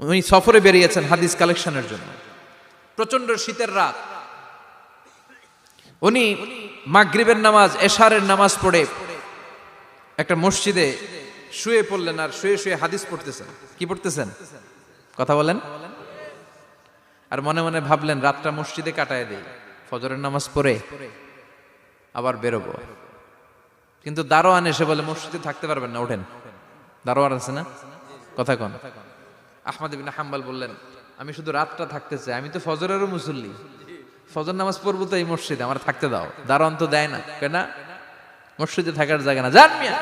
উনি সফরে বেরিয়েছেন হাদিস কালেকশনের জন্য। প্রচন্ড শীতের রাত, উনি মাগরিবের নামাজ, এশারের নামাজ পড়ে একটা মসজিদে শুয়ে পড়লেন, আর শুয়ে শুয়ে হাদিস পড়তেছেন। কি পড়তেছেন? কথা বলেন। আর মনে মনে ভাবলেন রাতটা মসজিদে কাটায় দেই, ফজরের নামাজ পড়ে আবার বেরোবো। কিন্তু দারোয়ান এসে বলে মসজিদে থাকতে পারবেন না, ওঠেন। দারোয়ান আছে না? কথা কন। আহমদ ইবনে হাম্বল বললেন, আমি শুধু রাতটা থাকতে চাই, আমি তো ফজরেরও মুসল্লি, ফজর নামাজ পড়বো তো এই মসজিদে, আমার থাকতে দাও। দারোয়ান তো দেয় না, কেন? মসজিদে থাকার জায়গা না, যান মিয়া।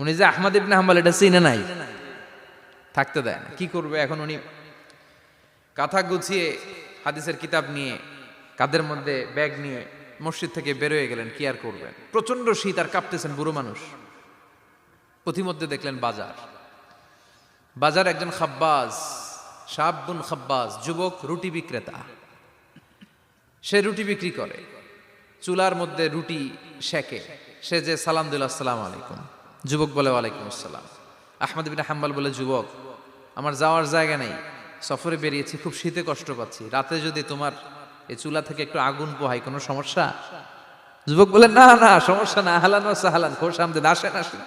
উনি যে আহমদ ইবনে হাম্বল এটা চিনে নাই, থাকতে দেয় না। কি করবে এখন? উনি কাঁথা গুছিয়ে হাদিসের কিতাব নিয়ে কাঁধের মধ্যে ব্যাগ নিয়ে মসজিদ থেকে বেরোয় গেলেন। কি আর করবেন, প্রচন্ড শীত, আর কাঁপতেছেন, বুড়ো মানুষ। পথিমধ্যে দেখলেন বাজার। বাজার একজন খাব্বাজ, শাবুন খাব্বাজ, যুবক রুটি বিক্রেতা। সে রুটি বিক্রি করে, চুলার মধ্যে রুটি সেকে। সে যে সালাম দিল, আসসালামু আলাইকুম। যুবক বলে, ওয়ালাইকুম আসসালাম। আহমদ ইবনে হাম্বল বলে, যুবক, আমার যাওয়ার জায়গা নেই, সফরে বেরিয়েছি, খুব শীতে কষ্ট পাচ্ছি, রাতে যদি তোমার এই চুলা থেকে একটু আগুন পোহাই, কোনো সমস্যা? যুবক বলে, না না, সমস্যা না, আহলান ওয়া সাহলান, খোশ আমদেদ, আসেন আসেন,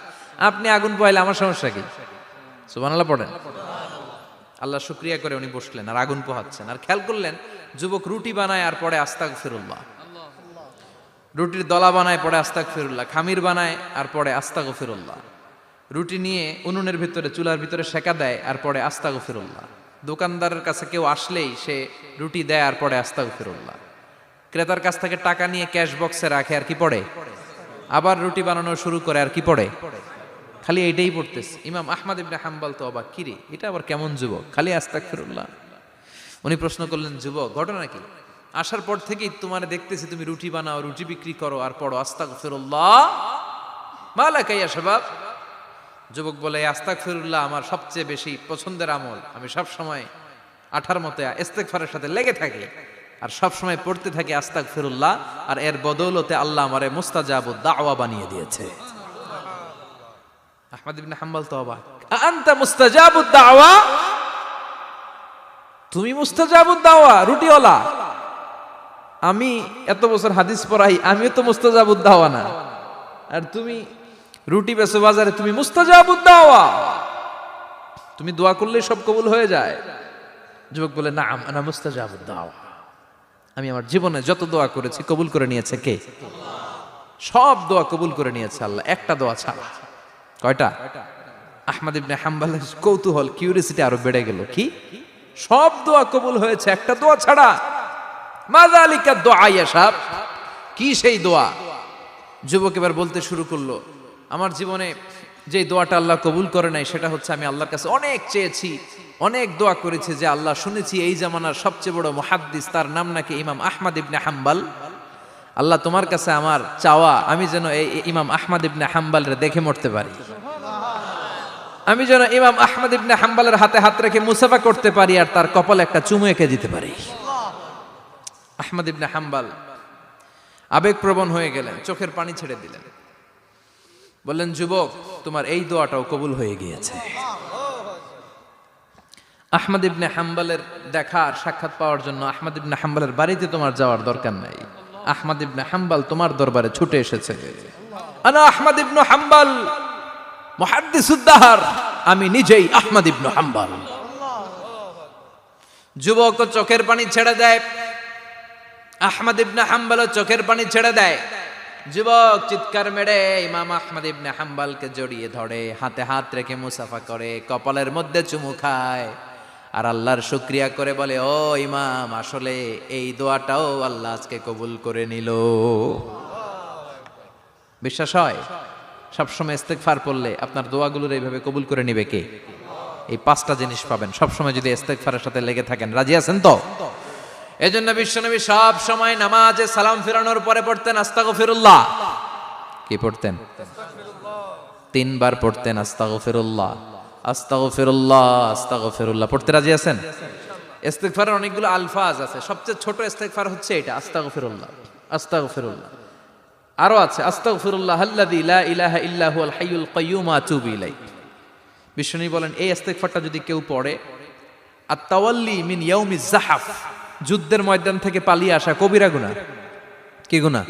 আপনি আগুন পোহাইলে আমার সমস্যা কি? সুবহানাল্লাহ পড়েন। আল্লাহ শুকরিয়া করে উনি বসলেন আর আগুন পোহাচ্ছেন। আর খেয়াল করলেন যুবক রুটি বানায় আর পড়ে আস্তাগফিরুল্লাহ, রুটির দলা বানায় পড়ে আস্তাগফিরুল্লাহ, খামির বানায় আর পড়ে আস্তাগফিরুল্লাহ, রুটি নিয়ে উনুনের ভিতরে, চুলার ভিতরে সেকা দেয় আর পড়ে আস্তাগফিরুল্লাহ। দোকানদারের কাছে কেউ আসলেই সে রুটি দেয় আর পড়ে আস্তাগফিরুল্লাহ। ক্রেতার কাছ থেকে টাকা নিয়ে ক্যাশ বক্সে রাখে আর কি পড়ে? আবার রুটি বানানো শুরু করে আর কি পড়ে? খালি এইটাই পড়তেছে। ইমাম আহমদ ইবনে হাম্বল তো অবাক, কিরে এটা আবার কেমন যুবক, খালি আস্তাগফিরুল্লাহ। উনি প্রশ্ন করলেন, যুবক ঘটনা কি? আসার পর থেকেই তোমার দেখতেছি তুমি রুটি বানাও, রুটি বিক্রি করো আর পড়ো আস্তাগফিরুল্লাহ, মালাকা ইয়া শাবাব। যুবক বলে, আস্তাগফিরুল্লাহ আমার সবচেয়ে বেশি পছন্দের আমল, আমি সব সময় আঠার মতো ইস্তেগফারের সাথে লেগে থাকি আর সব সময় পড়তে থাকি আস্তাগফিরুল্লাহ, আর এর বদৌলতে আল্লাহ আমারে মুস্তাজাবুদ দাওয়া বানিয়ে দিয়েছে। আহমদ ইবনে হাম্বল তো অবাক, আনতা মুস্তাজাবুদ দাওয়া, তুমি মুস্তাজাবুদ দাওয়া, রুটিওয়ালা। আমি এত বছর হাদিস পড়াই, আমিও তো মুস্তাজাবুদ দাওয়া না, আর তুমি রুটি বেচো বাজারে, তুমি মুস্তাজাবুদ দাওয়া, তুমি দোয়া করলেই সব কবুল হয়ে যায়। যুবক বলে, নাম আনা মুস্তাজাবুদ দাওয়া, আমি আমার জীবনে যত দোয়া করেছি কবুল করে নিয়েছে কে? সব দোয়া কবুল করে নিয়েছে আল্লাহ, একটা দোয়া ছাড়া। কয়টা? আহমদ ইবনে হাম্বলের কৌতূহল, কিউরিয়াসিটি আরো বেড়ে গেল। কি? সব দোয়া কবুল হয়েছে, একটা দোয়া ছাড়া। মাযালিকা দোয়া ইয়া শাব, কি সেই দোয়া? যুবক এবার বলতে শুরু করলো, আমার জীবনে যে দোয়াটা আল্লাহ কবুল করে নাই সেটা হচ্ছে, আমি আল্লাহর কাছে অনেক চেয়েছি, অনেক দোয়া করেছি যে আল্লাহ, শুনেছি এই জামানার সবচেয়ে বড় মুহাদ্দিস, তার নাম নাকি ইমাম আহমদ ইবনে হাম্বল। আল্লাহ তোমার কাছে আমার চাওয়া, আমি যেন এই ইমাম আহমদ ইবনে হাম্বলরে দেখে মরতে পারি, আমি যেন ইমাম আহমদ ইবনে হাম্বলের হাতে হাত রেখে মুসাফা করতে পারি আর তার কপালে একটা চুমু এঁকে দিতে পারি। আহমদ ইবনে হাম্বল আবেগপ্রবণ হয়ে গেলেন, চোখের পানি ছেড়ে দিলেন, বললেন, যুবক তোমার এই দোয়াটাও কবুল হয়ে গিয়েছে। আহমদ ইবনে হাম্বলের দেখার সাক্ষাৎ পাওয়ার জন্য আহমদ ইবনে হাম্বলের বাড়িতে তোমার যাওয়ার দরকার নাই, আহমদ ইবনে হাম্বল তোমার দরবারে ছুটে এসেছে। আনা আহমদ ইবনে হাম্বল মুহাদ্দিসুদ দাহর, আমি নিজেই আহমদ ইবনে হাম্বল। যুবক চোখের পানি ছেড়ে দেয়, আহমদ ইবনে হাম্বল চোখের পানি ছেড়ে দেয়। যুবক চিৎকার মেরে ইমাম আহমদ ইবনে হাম্বলকে জড়িয়ে ধরে, হাতে হাত রেখে মুসাফা করে, কপালের মধ্যে চুমু খায় আর আল্লাহর শুকরিয়া করে বলে, ও ইমাম, আসলে এই দোয়াটাও আল্লাহ আজকে কবুল করে নিল। বিশ্বাস হয়? সবসময় ইস্তেগফার পড়লে আপনার দোয়াগুলোর এইভাবে কবুল করে নিবে কে? এই পাঁচটা জিনিস পাবেন সবসময় যদি ইস্তেগফারের সাথে লেগে থাকেন। রাজি আছেন তো? এজন্য বিশ্বনবী সব সময় নামাজে সালাম ফিরানোর পরে পড়তেন আস্তাগফিরুল্লাহ। কি পড়তেন? 3 বার পড়তেন আস্তাগফিরুল্লাহ, আস্তাগফিরুল্লাহ, আস্তাগফিরুল্লাহ। পড়তে রাজি আছেন? ইস্তেগফারের অনেকগুলো আলফাজ আছে, সবচেয়ে ছোট ইস্তেগফার হচ্ছে এটা, আস্তাগফিরুল্লাহ, আস্তাগফিরুল্লাহ। আরো আছে আস্তাগফিরুল্লাহ আল্লাযী লা ইলাহা ইল্লা হুয়াল হাইয়ুল কাইয়্যুম আতুবু ইলাইহি। বিশ্বনবী বলেন এই ইস্তেগফারটা যদি কেউ পড়ে, আর তাওয়াল্লি মিন ইয়াউমিজ জাহাফ, যুদ্ধের ময়দান থেকে পালিয়ে আসা কবিরা গুনাহ। কি গুনাহ?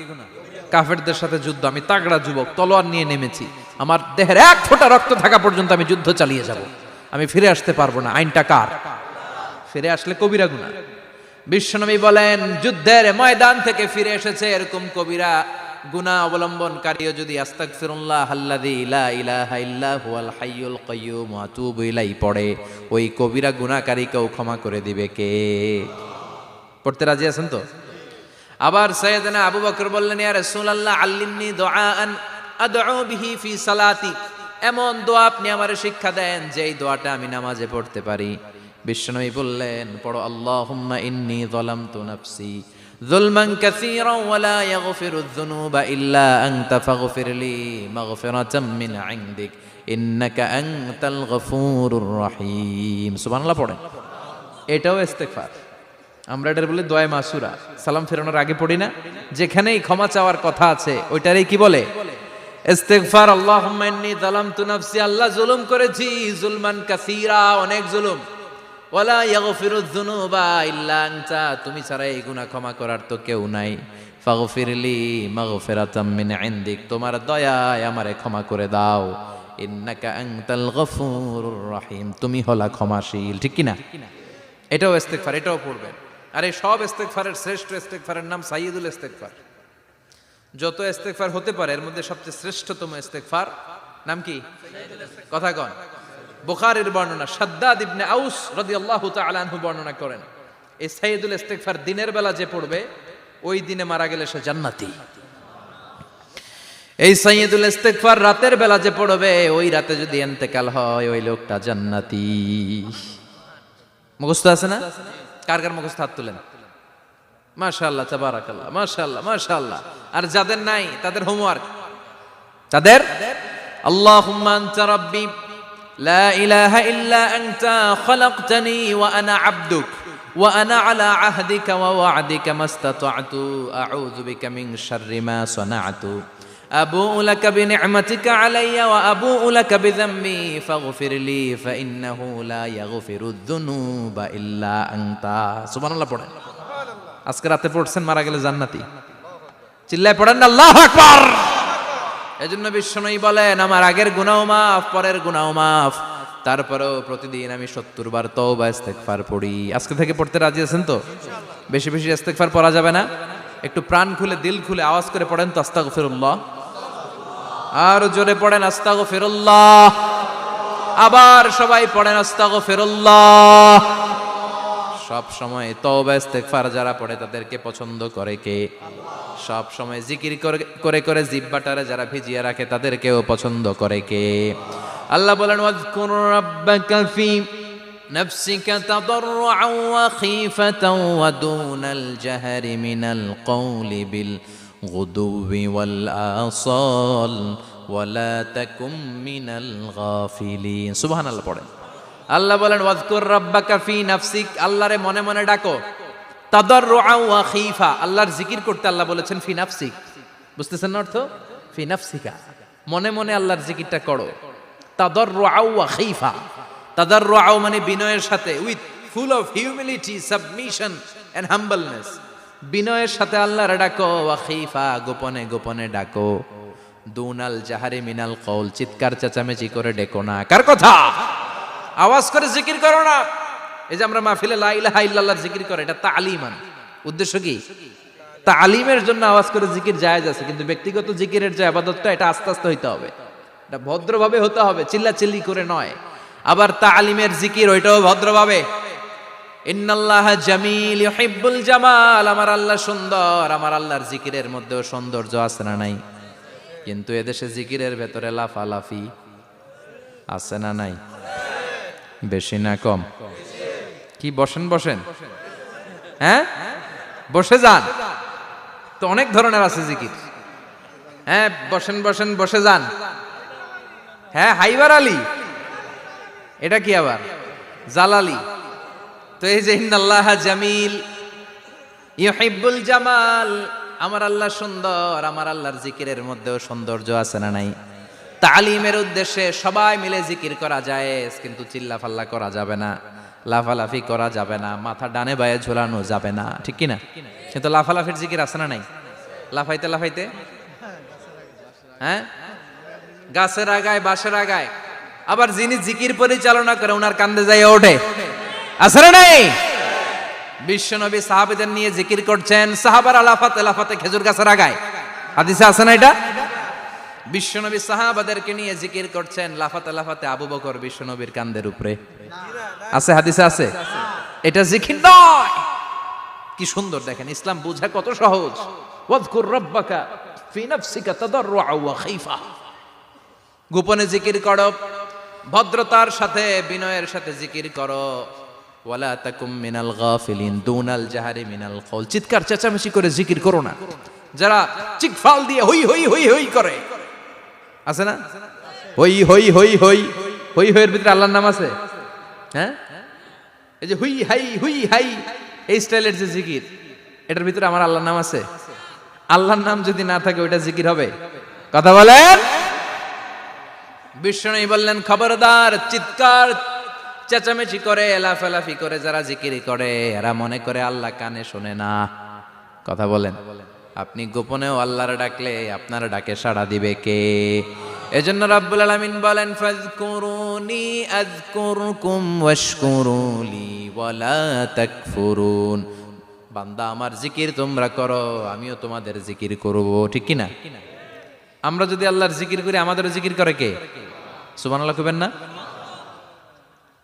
কাফেরদের সাথে যুদ্ধ, আমি তাগড়া যুবক, তলোয়ার নিয়ে নেমেছি, আমার দেহের এক ফোঁটা রক্ত থাকা পর্যন্ত আমি যুদ্ধ চালিয়ে যাব, আমি ফিরে আসতে পারবো না, আইনটা কার? ফিরে আসলে কবিরা গুনাহ। বিশ্বনবী বলেন যুদ্ধের ময়দান থেকে ফিরে এসেছে এরকম কবিরা গুনাহ অবলম্বনকারীও যদি আস্তাগফিরুল্লাহ আল্লাযী লা ইলাহা ইল্লা হুয়াল হাইয়ুল কাইয়্যুম ওয়া আতুবু ইলাইহি পড়ে, ওই কবিরা গুনাহকারীকেও ক্ষমা করে দিবে কে? পড়তে রাজি আছেন তো? আবার সাইয়েদনা আবু বকর বললেন, ইয়া রাসূলুল্লাহ আল্লিমনি দুআআন আদউ বিহি ফি সালাতি, এমন দোয়া আপনি আমারে শিক্ষা দেন যেই দোয়াটা আমি নামাজে পড়তে পারি। বিশ্বনবী বললেন, পড়ো আল্লাহুম্মা ইন্নী যালামতু নাফসি যুলমান কাসীরান ওয়া লা ইয়াগফিরুয যুনুবা ইল্লা আনতা ফাগফিরলি মাগফিরাতাম মিন ইনদিক ইন্নাকা আনতাল গফুরুর রহিম। সুবহানাল্লাহ পড়েন। এটাও ইস্তেগফার। আমরা এটার বলে দোয়া মাসুরা, সালাম ফেরানোর আগে পড়ি না? যেখানেই ক্ষমা চাওয়ার কথা আছে ওইটারই কি বলে? ইস্তেগফার। আল্লাহুম্মা ইন্নী যালামতু নাফসি, আল্লাহ জুলুম করেছি, যুলমান কাসীরা, অনেক জুলুম, ওয়ালা ইয়াগফিরুয যুনুবা ইল্লা আনতা, তুমি ছাড়া এই গুনাহ ক্ষমা করার তো কেউ নাই। ফাগফিরলি মাগফিরাতাম মিন ইনদিক, তোমার দয়ায় আমারে ক্ষমা করে দাও। ইন্নাকা আনতাল গফুরুর রহিম, তুমি হলা ক্ষমাশীল। ঠিক কি না? এটাও ইস্তেগফার, এটাও পড়বেন। আর এই সব ইস্তেগফারের শ্রেষ্ঠ ইস্তেগফারের নাম সাইয়্যিদুল ইস্তেগফার। যত ইস্তেগফার হতে পারে এর মধ্যে সবচেয়ে শ্রেষ্ঠতম ইস্তেগফার নাম কি? কথা কন। বুখারীর বর্ণনা, শাদ্দাদ ইবনে আউস রাদিয়াল্লাহু তাআলা আনহু বর্ণনা করেন, এই সাইয়্যিদুল ইস্তেগফার দিনের বেলা যে পড়বে ওই দিনে মারা গেলে সে জান্নাতি। এই সাইয়্যিদুল ইস্তেগফার রাতের বেলা যে পড়বে ওই রাতে যদি ইন্তেকাল হয় ওই লোকটা জান্নাতি। মুখস্থ আছে না? কার কার মুখস্থ হাত তুলেন। মাশাআল্লাহ, তাবারাকাল্লাহ, মাশাআল্লাহ, মাশাআল্লাহ। আর যাদের নাই তাদের হোমওয়ার্ক, তাদের আল্লাহুম্মা আনতা রাব্বি লা ইলাহা ইল্লা আনতা খালাকতানি ওয়া আনা আবদুক ওয়া আনা আলা আহদিকা ওয়া ওয়া'দিকা মাস্তাতা'তু আউযু বিকা মিন শাররি মা সানা'তু আবুউ লাকা বিনি'মাতিকা আলাইয়া ওয়া আবুউ লাকা বিযামবি ফাগফিরলি ফাইন্নাহু লা ইয়াগফিরুয যুনুবা ইল্লা আনতা। সুবহানাল্লাহ পড়েন। আজকে রাতে পড়ছেন, মারা গেলে জান্নাতি। চিল্লায় পড়েন না আল্লাহু আকবার। এজন্য বিশ্বনবী বলেন আমার আগের গুনাহ মাফ, পরের গুনাহ মাফ, তারপরেও প্রতিদিন আমি 70 বার তওবা ইস্তেগফার পড়ি। আজকে থেকে পড়তে রাজি আছেন তো? বেশি বেশি ইস্তেগফার পড়া যাবে না? একটু প্রাণ খুলে দিল খুলে আওয়াজ করে পড়েন তো আস্তাগফিরুল্লাহ। আর জোরে পড়েন আস্তাগফিরুল্লাহ। আবার সবাই পড়েন আস্তাগফিরুল্লাহ। সব সময় তওবা ইস্তেগফার যারা পড়ে তাদেরকে পছন্দ করে কে? সব সময় জিকির করে করে জিহ্বাটারে যারা ভিজিয়ে রাখে তাদেরকেও পছন্দ করে কে? আল্লাহ বলেন ওয়াজকুর রাব্বাকা ফি নাফসিকা তাদাররুআন ওয়া খীফাতান ওয়া দুনাল জাহরি মিনাল কওলি বিল গুদুবি ওয়াল আসাল ওয়া লা তাকুম মিনাল গাফিলিন। সুবহানাল্লাহ পড়েন। আল্লাহ বলেন ওয়াজকুর রাব্বাকা ফি নাফসিক, আল্লাহরে মনে মনে ডাকো। তাদাররুআন ওয়া খীফা, আল্লাহর জিকির করতে আল্লাহ বলেছেন ফি নাফসিক। বুঝতেছেন না অর্থ? ফি নাফসিকা, মনে মনে আল্লাহর জিকিরটা করো। তাদাররুআন ওয়া খীফা, তাদাররুআন মানে বিনয়ের সাথে, with full of humility, submission and humbleness, বিনয়ের সাথে আল্লাহরে ডাকো। ওয়া খীফা, গোপনে গোপনে ডাকো। দুনাল জাহারি মিনাল কওল, চিৎকার চেঁচামেচি করে ডেকো না। কার কথা? আওয়াজ করে জিকির করো না। এই যে আমরা মাহফিলে লা ইলাহা ইল্লাল্লাহর জিকির করে, এটা তালিমান। উদ্দেশ্য কি? তালিমের জন্য আওয়াজ করে জিকির জায়েজ আছে, কিন্তু ব্যক্তিগত জিকিরের যে ইবাদতটা এটা আস্তে আস্তে হইতে হবে, এটা ভদ্রভাবে হতে হবে, চিল্লাচিল্লি করে নয়। আবার তালিমের জিকির ওইটাও ভদ্রভাবে। ইন্নাল্লাহা জামিল ইউহিব্বুল জামাল, আমার আল্লাহ সুন্দর, আমার আল্লাহর জিকিরের মধ্যেও সৌন্দর্য আছে না নাই? কিন্তু এদেশে জিকিরের ভেতরে লাফালাফি আছে না নাই? বেশি না কম? কি বসেন বসেন, হ্যাঁ বসে যান তো, অনেক ধরনের আছে জিকির। হ্যাঁ বসেন বসেন, বসে যান। হ্যাঁ হাইবার আলী, এটা কি আবার জালালি? তো এই যে ইন্নাল্লাহা জামিল ইউহিব্বুল জামাল, আমার আল্লাহ সুন্দর, আমার আল্লাহর জিকিরের মধ্যেও সৌন্দর্য আছে না নাই? তালিমের উদ্দেশ্যে সবাই মিলে জিকির করা যায়, কিন্তু চিল্লাফাল্লা করা যাবে না, লাফালাফি করা যাবে না, মাথা ডানে বায়ে ঝোলানো যাবে না, ঠিক কিনা? কিন্তু লাফালাফির জিকির আছে না নাই? লাফাইতে লাফাইতে, হ্যাঁ, গাছের আগায় বাঁশের আগায়, আবার যিনি জিকির পরিচালনা করে ওনার কান্দে যায় ওঠে, আছে না নাই? বিশ্বনবী সাহাবীদের নিয়ে জিকির করছেন, সাহাবারা লাফাতে লাফাতে খেজুর গাছের আগায়, হাদিসে আছে না এটা? বিশ্বনবী সাহাবাদেরকে নিয়ে জিকির করছেন, লাফাতে লাফাতে আবু বকর বিশ্বনবীর কান্দের উপরে, আছে হাদিসে আছে? এটা জিকির নয়। কি সুন্দর দেখেন, ইসলাম বোঝা কত সহজ। ওয়াজকুর রাব্বাকা ফি নাফসিকা তাদাররুআ ওয়া খাইফা, গোপনে জিকির করো, ভদ্রতার সাথে বিনয়ের সাথে জিকির করো। ওয়ালা তাকুম মিনাল গাফিলিন দুনাল জাহারি মিনাল কওল, চিৎকার চেঁচামেচি করে জিকির করো না। যারা চিকফাল দিয়ে হই হই হই হই করে, আছে না? হই হই হই হই হই হইয়ের ভিতরে আল্লাহর নাম আছে, হ্যাঁ? এই যে হুই হাই হুই হাই এই স্টাইলের যে জিকির, এটার ভিতরে আমার আল্লাহর নাম আছে? আল্লাহর নাম যদি না থাকে ওইটা জিকির হবে? কথা বলেন। বিষ্ণু বললেন, খবরদার, চিৎকার চেঁচামেচি করে লাফালাফি করে যারা জিকির করে এরা মনে করে আল্লাহ কানে শোনে না। কথা বলেন। আপনি গোপনেও আল্লাহর ডাকলে আপনার ডাকে সাড়া দিবে কে? এজন্য রাব্বুল আলামিন বলেন, ফাযকুরুনি আযকুরকুম ওয়াশকুরুলি ওয়ালা তাকফুরুন। বান্দা আমার জিকির তোমরা করো, আমিও তোমাদের জিকির করব, ঠিক কি না? আমরা যদি আল্লাহর জিকির করি আমাদেরও জিকির করে কে? সুবহানাল্লাহ কইবেন না?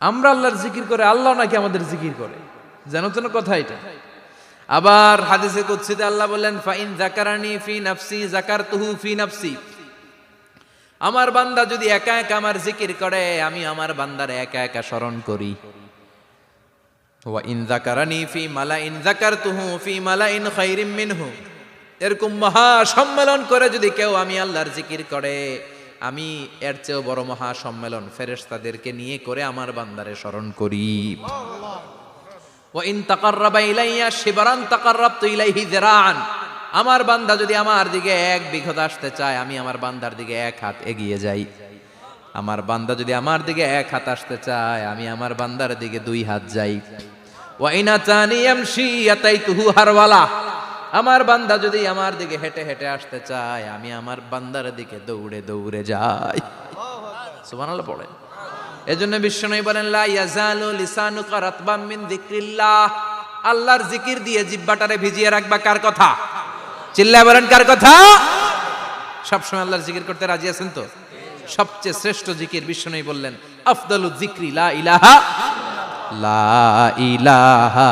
আমরা আল্লাহর জিকির করে, আল্লাহ নাকি আমাদের জিকির করে, জানো তো না কথা এটা? আবার হাদিসে কুদসিতে আল্লাহ বললেন, ফাইন যাকারানি ফি নাফসি যাকারতুহু ফি নাফসি। আমার বান্দা যদি একা একা আমার জিকির করে, আমি আমার বান্দার একা একা স্মরণ করি। ওয়া ইন যাকারানি ফি মালাইন যাকারতুহু ফি মালাইন খায়রিম মিনহু। এরকম মহা সম্মেলন করে যদি কেউ আমি আল্লাহর জিকির করে, আমি এর চেয়েও বড় মহা সম্মেলন ফেরেশতাদেরকে নিয়ে করে আমার বান্দারে স্মরণ করি। ওয়া ইন তাকাররাবা ইলাইয়া শিবরান তাকাররাবতু ইলাইহি যিরাআন। আমার বান্দা যদি আমার দিকে এক বিঘত আসতে চায়, আমি আমার বান্দার দিকে এক হাত এগিয়ে যাই। আমার বান্দা যদি আমার দিকে এক হাত আসতে চায়, আমি আমার বান্দার দিকে দুই হাত যাই। ওয়া ইন আতানি ইয়ামশি আতাইতুহু হারওয়ালা। আমার বান্দা যদি আমার দিকে হেঁটে হেঁটে আসতে চায়, আমি আমার বান্দার দিকে দৌড়ে দৌড়ে যাই। সুবহানাল্লাহ পড়েন। এজন্য বিশ্বনবী বলেন, লা ইয়াজালু লিসানুকা রাতবাম মিন যিকরিল্লাহ। আল্লাহর জিকির দিয়ে জিহ্বাটারে ভিজিয়ে রাখবা। কার কথা? চিল্লায় বলেন, কার কথা? সবসময় আল্লাহর জিকির করতে রাজি আছেন তো? সবচেয়ে শ্রেষ্ঠ জিকির বিশ্বনবী বললেন, আফদালু যিকরি লা ইলাহা লা ইলাহা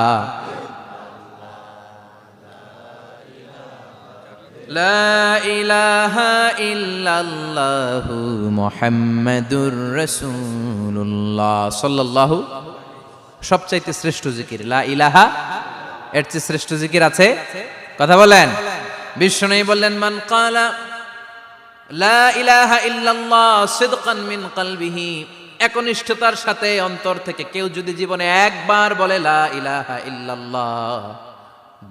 লা ইলাহা ইল্লাল্লাহু মুহাম্মাদুর রাসূলুল্লাহ সাল্লাল্লাহু। সবচাইতে শ্রেষ্ঠ জিকির লা ইলাহা, এর চেয়ে শ্রেষ্ঠ জিকির আছে? কথা বলেন। বিশ্বনবী বললেন, মান ক্বালা লা ইলাহা ইল্লাল্লাহ সিদকান মিন কলবিহি, একনিষ্ঠতার সাথে অন্তর থেকে কেউ যদি জীবনে একবার বলে লা ইলাহা ইল্লাল্লাহ,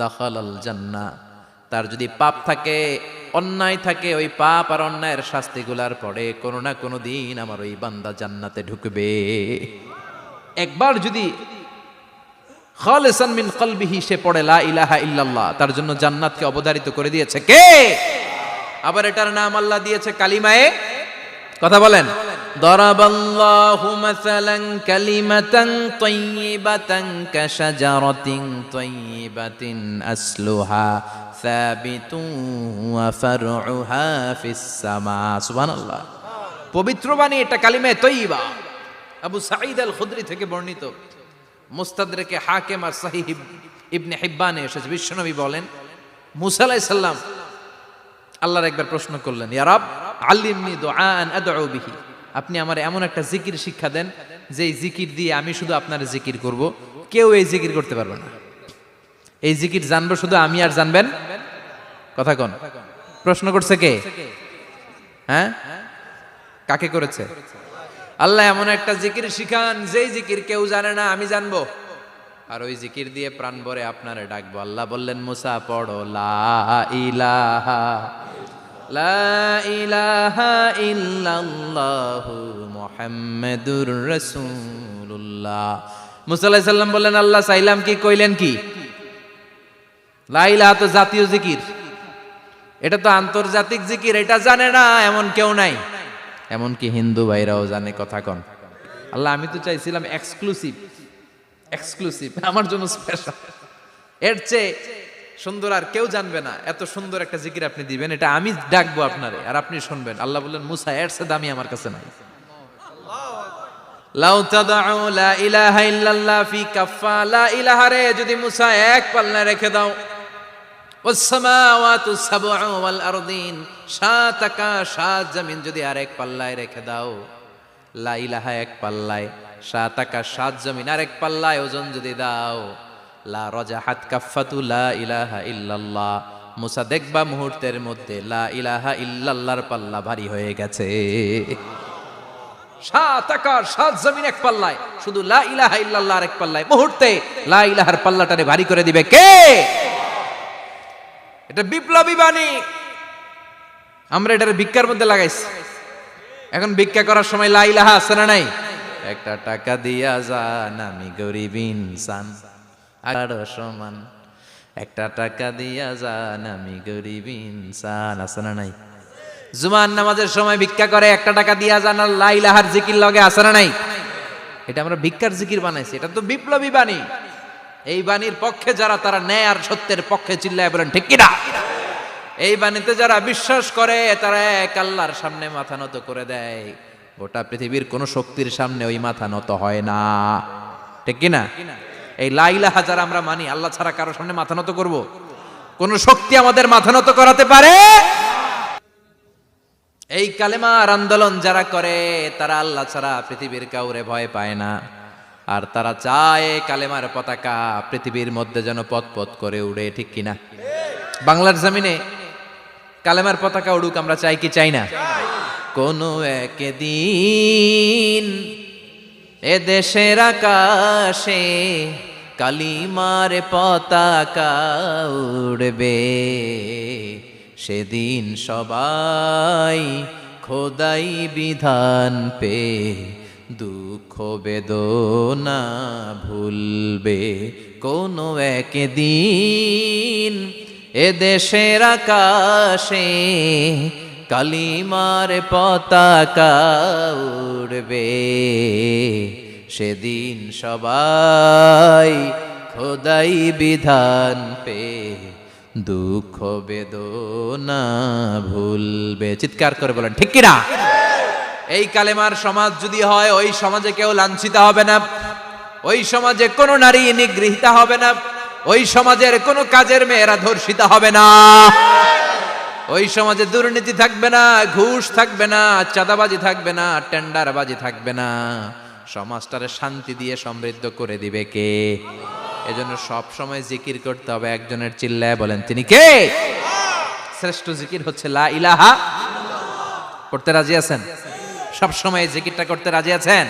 দাখালাল জান্নাহ। তার যদি পাপ থাকে, অন্যায় থাকে, ওই পাপ আর অন্যায়ের শাস্তিগুলার পরে কোনো না কোনো দিন আমার ওই বান্দা জান্নাতে ঢুকবে। একবার যদি খালিসান মিন কলবিহি সে পড়ে লা ইলাহা ইল্লাল্লাহ, তার জন্য জান্নাতকে অবধারিত করে দিয়েছে কে? আবার এটার নাম আল্লাহ দিয়েছে কালিমায়ে। কথা বলেন। দরাবাল্লাহু মাসালান কালিমাতান তাইয়িবাতান কাশাজারাতিন তাইয়িবাতিন আসলুহা সাবিতুন ওয়া ফারউহা ফিস সামা। সুবহানাল্লাহ। পবিত্র বাণী এটা কালিমায়ে তাইয়িবা। আবু সাঈদ আল খুদরি থেকে বর্ণিত, মুস্তাদরেকে হাকিম আর সহিহ ইবনে হিব্বানে এসেছে। বিশ্বনবী বলেন, মুসা আলাইহিস সালাম আল্লাহর একবার প্রশ্ন করলেন, ইয়া রাব আল্লিমনি দুআআন আদউ বিহি। আপনি আমার এমন একটা জিকির শিক্ষা দেন যে এই জিকির দিয়ে আমি শুধু আপনার জিকির করব, কেউ এই জিকির করতে পারবে না। এই জিকির জানবো শুধু আমি আর জানবেন। কথা কোন? প্রশ্ন করছে কে? হ্যাঁ, কাকে করেছে? আল্লাহ এমন একটা জিকির শিখান যেই জিকির কেউ জানে না, আমি জানবো, আর ওই জিকির দিয়ে প্রাণ ভরে আপনারে ডাকবো। আল্লাহ বললেন, মুসা পড়ো লা ইলাহা লা ইলাহা ইল্লাল্লাহু মুহাম্মাদুর রাসূলুল্লাহ। মুসা আলাইহিস সালাম বললেন, আল্লাহ চাইলাম কি, কইলেন কি? লা ইলাহা তো জাতীয় জিকির, এটা তো আন্তর্জাতিক জিকির, এটা জানে না এমন কেউ নাই। এমনকি হিন্দু ভাইরাও জানে। কথা কন আল্লাহ, আমি তো চাইছিলাম এক্সক্লুসিভ আমার জন্য স্পেশাল, এর চেয়ে সুন্দর আর কেউ জানবে না। এত সুন্দর একটা জিকির আপনি দিবেন, এটা আমি ডাকবো আপনারে আর আপনি শুনবেন। আল্লাহ বললেন, মুসা এর চেয়ে দামি আমার কাছে নাই। লাউ তাদউ লা ইলাহা ইল্লাল্লাহ ফি কাফা, লা ইলাহা রে যদি মুসা এক পাল্লায় রেখে দাও, ওয়াস সামাওয়াতু সাবউ ওয়াল আরদিন, সাত আকাশ সাত জমিন যদি আরেক পাল্লায় রেখে দাও, লা ইলাহা এক পাল্লায়, সাত আকাশ সাত জমিন আরেক পাল্লায় ওজন যদি দাও, লা রাজাহাত কাফাতু লা ইলাহা ইল্লাল্লাহ, মুসা দেখবা মুহূর্তের মধ্যে লা ইলাহা ইল্লাল্লাহর পাল্লা ভারী হয়ে গেছে। সাত আকাশ সাত জমিন এক পাল্লায়, শুধু লা ইলাহা ইল্লাল্লাহ আরেক পাল্লায়, মুহূর্তে লা ইলাহার পাল্লাটারে ভারী করে দিবে কে? এটা বিপ্লবী বাণী। আমরা এটার ভিক্ষার মধ্যে লাগাইছি। এখন ভিক্ষা করার সময় লা ইলাহা আছে না নাই? একটা টাকা দিয়া যান, আমি গরিব ইনসান আরো সমান, একটা টাকা দিয়া যান, আমি গরিব ইনসান, আছে না নাই? জুমার নামাজের সময় ভিক্ষা করে, একটা টাকা দিয়া যান, আর লা ইলাহার জিকির লগে আছে না নাই? এটা আমরা ভিক্ষার জিকির বানাইছি। এটা তো বিপ্লবী বাণী। এই বাণীর পক্ষে যারা, তারা ন্যায় আর সত্যের পক্ষে চিল্লায় বলেন ঠিক কিনা? এই বাণীতে যারা বিশ্বাস করে, তারা এক আল্লাহর সামনে মাথা নত করে দেয়। গোটা পৃথিবীর কোন শক্তির সামনে ওই মাথা নত হয় না, ঠিক কিনা? এই লা ইলাহা যারা আমরা মানি, আল্লাহ ছাড়া কারো সামনে মাথা নত করব? কোন শক্তি আমাদের মাথা নত করাতে পারে? এই কালেমার আন্দোলন যারা করে, তারা আল্লাহ ছাড়া পৃথিবীর কাউরে ভয় পায় না। আর তারা চায় কালেমার পতাকা পৃথিবীর মধ্যে যেন পথ পথ করে উড়ে, ঠিক কিনা? বাংলার জমিনে কালেমার পতাকা উড়ুক, আমরা চাই কি চাই না? কোনো একদিন এ দেশের আকাশে কালিমার পতাকা উড়বে, সেদিন সবাই খোদাই বিধান পে দুঃখ বেদনা ভুলবে। কোনো একদিন এ দেশের আকাশে কালিমার পতাকা উড়বে, সেদিন সবাই খোদাই বিধান পে দুঃখ বেদনা ভুলবে। চিৎকার করে বলেন ঠিক কিনা? এই কালেমার সমাজ যদি হয়, ওই সমাজে কেউ লাঞ্ছিত হবে না, ওই সমাজে কোনো নারী নিগৃহীতা হবে না, ওই সমাজের কোনো কাজের মেয়েরা ধর্ষিত হবে না, ওই সমাজে দুর্নীতি থাকবে না, ঘুষ থাকবে না, চাঁদাবাজি থাকবে না, টেন্ডারবাজি থাকবে না। সমাজটারে শান্তি দিয়ে সমৃদ্ধ করে দিবে কে? এজন্য সব সময় জিকির করতে হবে একজনের, চিল্লায় বলেন তিনি কে? শ্রেষ্ঠ জিকির হচ্ছে লা ইলাহা। পড়তে রাজি আছেন? সব সময় জিকিরটা করতে রাজি আছেন?